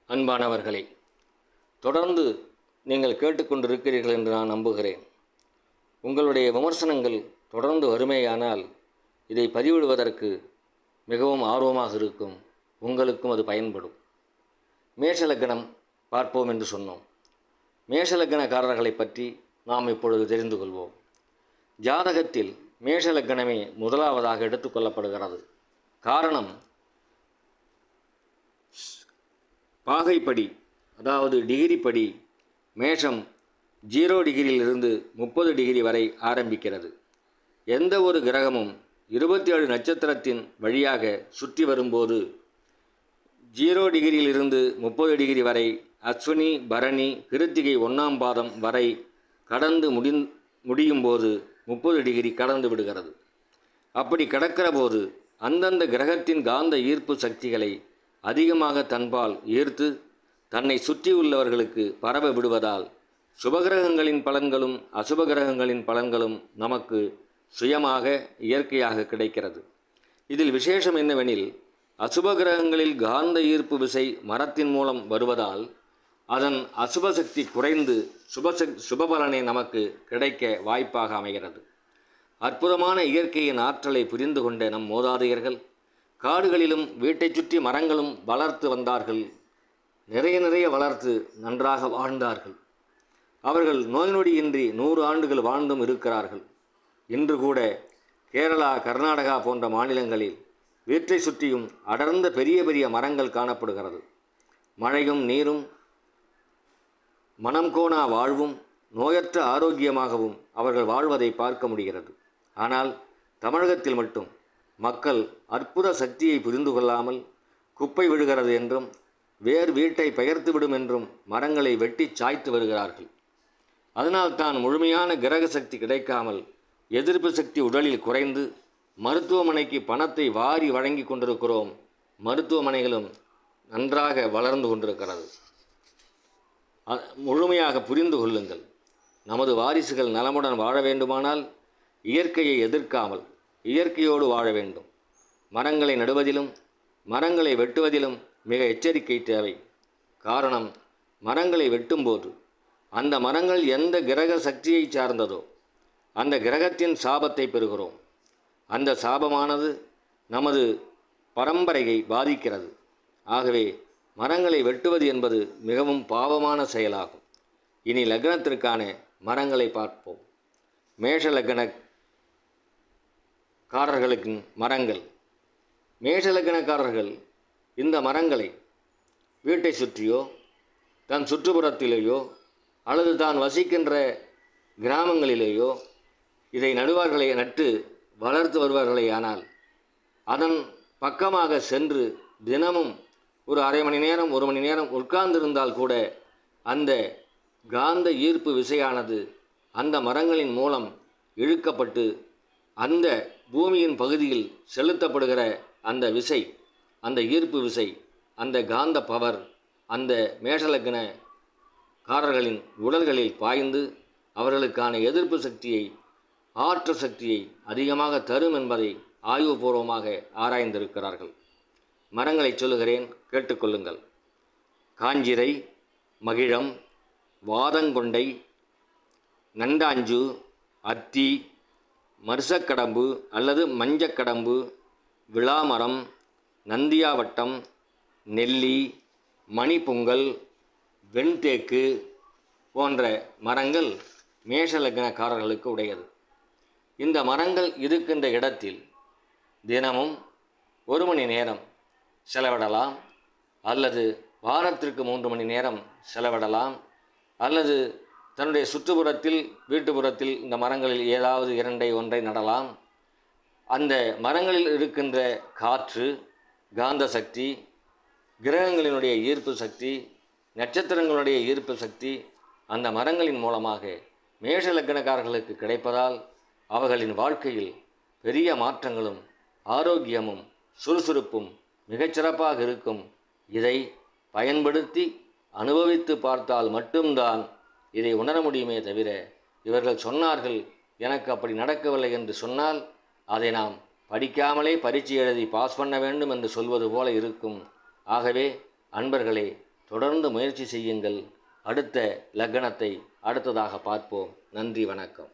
அன்பானவர்களே, தொடர்ந்து நீங்கள் கேட்டுக்கொண்டிருக்கிறீர்கள் என்று நான் நம்புகிறேன். உங்களுடைய விமர்சனங்கள் தொடர்ந்து வருமேயானால் இதை பதிவிடுவதற்கு மிகவும் ஆர்வமாக இருக்கும். உங்களுக்கும் அது பயன்படும். மேஷலக்கணம் பார்ப்போம் என்று சொன்னோம். மேஷலக்கணக்காரர்களை பற்றி நாம் இப்பொழுது தெரிந்து கொள்வோம். ஜாதகத்தில் மேஷலக்கணமே முதலாவதாக எடுத்துக்கொள்ளப்படுகிறது. காரணம், பாகைப்படி, அதாவது டிகிரி படி மேஷம் 0 டிகிரியிலிருந்து 30 டிகிரி வரை ஆரம்பிக்கிறது. எந்த ஒரு கிரகமும் 27 நட்சத்திரத்தின் வழியாக சுற்றி வரும்போது 0 டிகிரியிலிருந்து 30 டிகிரி வரை அஸ்வினி, பரணி, கிருத்திகை 1ஆம் பாதம் வரை கடந்து முடியும் போது 30 டிகிரி கடந்து விடுகிறது. அப்படி கடக்கிற போது அந்தந்த கிரகத்தின் காந்த ஈர்ப்பு சக்திகளை அதிகமாக தன்பால் ஈர்த்து தன்னை சுற்றியுள்ளவர்களுக்கு பரவ விடுவதால் சுபகிரகங்களின் பலன்களும் அசுப கிரகங்களின் பலன்களும் நமக்கு சுயமாக இயற்கையாக கிடைக்கிறது. இதில் விசேஷம் என்னவெனில், அசுப கிரகங்களில் காந்த ஈர்ப்பு விசை மரத்தின் மூலம் வருவதால் அதன் அசுப சக்தி குறைந்து சுபபலனை நமக்கு கிடைக்க வாய்ப்பாக அமைகிறது. அற்புதமான இயற்கையின் ஆற்றலை புரிந்து கொண்ட நம் மூதாதையர்கள் காடுகளிலும் வீட்டை சுற்றி மரங்களும் வளர்த்து வந்தார்கள். நிறைய வளர்த்து நன்றாக வாழ்ந்தார்கள். அவர்கள் நோய் நொடியின்றி 100 ஆண்டுகள் வாழ்ந்தும் இருக்கிறார்கள். இன்று கூட கேரளா, கர்நாடகா போன்ற மாநிலங்களில் வீட்டை சுற்றியும் அடர்ந்த பெரிய மரங்கள் காணப்படுகிறது. மழையும் நீரும் மனம் கோணா வாழ்வும் நோயற்ற ஆரோக்கியமாகவும் அவர்கள் வாழ்வதை பார்க்க முடிகிறது. ஆனால் தமிழகத்தில் மட்டும் மக்கள் அற்புத சக்தியை புரிந்து கொள்ளாமல் குப்பை விழுகிறது என்றும் வேறு வீட்டை பெயர்த்துவிடும் என்றும் மரங்களை வெட்டி சாய்த்து வருகிறார்கள். அதனால்தான் முழுமையான கிரக சக்தி கிடைக்காமல் எதிர்ப்பு சக்தி உடலில் குறைந்து மருத்துவமனைக்கு பணத்தை வாரி வழங்கி கொண்டிருக்கிறோம். மருத்துவமனைகளும் நன்றாக வளர்ந்து கொண்டிருக்கிறது. முழுமையாக புரிந்து கொள்ளுங்கள். நமது வாரிசுகள் நலமுடன் வாழ வேண்டுமானால் இயற்கையை எதிர்க்காமல் இயற்கையோடு வாழ வேண்டும். மரங்களை நடுவதிலும் மரங்களை வெட்டுவதிலும் மிக எச்சரிக்கை தேவை. காரணம், மரங்களை வெட்டும்போது அந்த மரங்கள் எந்த கிரக சக்தியை சார்ந்ததோ அந்த கிரகத்தின் சாபத்தை பெறுகிறோம். அந்த சாபமானது நமது பரம்பரையை பாதிக்கிறது. ஆகவே மரங்களை வெட்டுவது என்பது மிகவும் பாவமான செயலாகும். இனி லக்னத்திற்கான மரங்களை பார்ப்போம். மேஷ லக்னக்காரர்களுக்கு மரங்கள். மேஷ லக்னக்காரர்கள் இந்த மரங்களை வீட்டை சுற்றியோ தன் சுற்றுப்புறத்திலேயோ அல்லது தான் வசிக்கின்ற கிராமங்களிலேயோ இதை நட்டு வளர்த்து வருவார்களேயானால் அதன் பக்கமாக சென்று தினமும் ஒரு அரை மணி நேரம் 1 மணி நேரம் உட்கார்ந்திருந்தால் கூட அந்த காந்த ஈர்ப்பு விசையானது அந்த மரங்களின் மூலம் இழுக்கப்பட்டு அந்த பூமியின் பகுதியில் செலுத்தப்படுகிற அந்த விசை, அந்த ஈர்ப்பு விசை, அந்த காந்த பவர் அந்த மேஷலக்னக்காரர்களின் உடல்களில் பாய்ந்து அவர்களுக்கான எதிர்ப்பு சக்தியை, ஆற்றல் சக்தியை அதிகமாக தரும் என்பதை ஆய்வுபூர்வமாக ஆராய்ந்திருக்கிறார்கள். மரங்களை சொல்லுகிறேன், கேட்டுக்கொள்ளுங்கள். காஞ்சிரை, மகிழம், வாதங்கொண்டை, நண்டாஞ்சு, அத்தி, மருசக்கடம்பு அல்லது மஞ்சக்கடம்பு, விளாமரம், நந்தியாவட்டம், நெல்லி, மணிப்புங்கல், வெண்தேக்கு போன்ற மரங்கள் மேஷலக்னக்காரர்களுக்கு உடையது. இந்த மரங்கள் இருக்கின்ற இடத்தில் தினமும் 1 மணி நேரம் செலவிடலாம், அல்லது வாரத்திற்கு 3 மணி நேரம் செலவிடலாம், அல்லது தன்னுடைய சுற்றுப்புறத்தில் வீட்டுப்புறத்தில் இந்த மரங்களில் ஏதாவது 1 நடலாம். அந்த மரங்களில் இருக்கின்ற காற்று, காந்த சக்தி, கிரகங்களினுடைய ஈர்ப்பு சக்தி, நட்சத்திரங்களுடைய ஈர்ப்பு சக்தி அந்த மரங்களின் மூலமாக மேஷ லக்னக்காரர்களுக்கு கிடைப்பதால் அவர்களின் வாழ்க்கையில் பெரிய மாற்றங்களும் ஆரோக்கியமும் சுறுசுறுப்பும் மிகச்சிறப்பாக இருக்கும். இதை பயன்படுத்தி அனுபவித்து பார்த்தால் மட்டும்தான் இதை உணர முடியுமே தவிர, இவர்கள் சொன்னார்கள் எனக்கு அப்படி நடக்கவில்லை என்று சொன்னால் அதை நாம் படிக்காமலே பரீட்சை எழுதி பாஸ் பண்ண வேண்டும் என்று சொல்வது போல இருக்கும். ஆகவே அன்பர்களே, தொடர்ந்து முயற்சி செய்யுங்கள். அடுத்த லக்னத்தை அடுத்ததாக பார்ப்போம். நன்றி, வணக்கம்.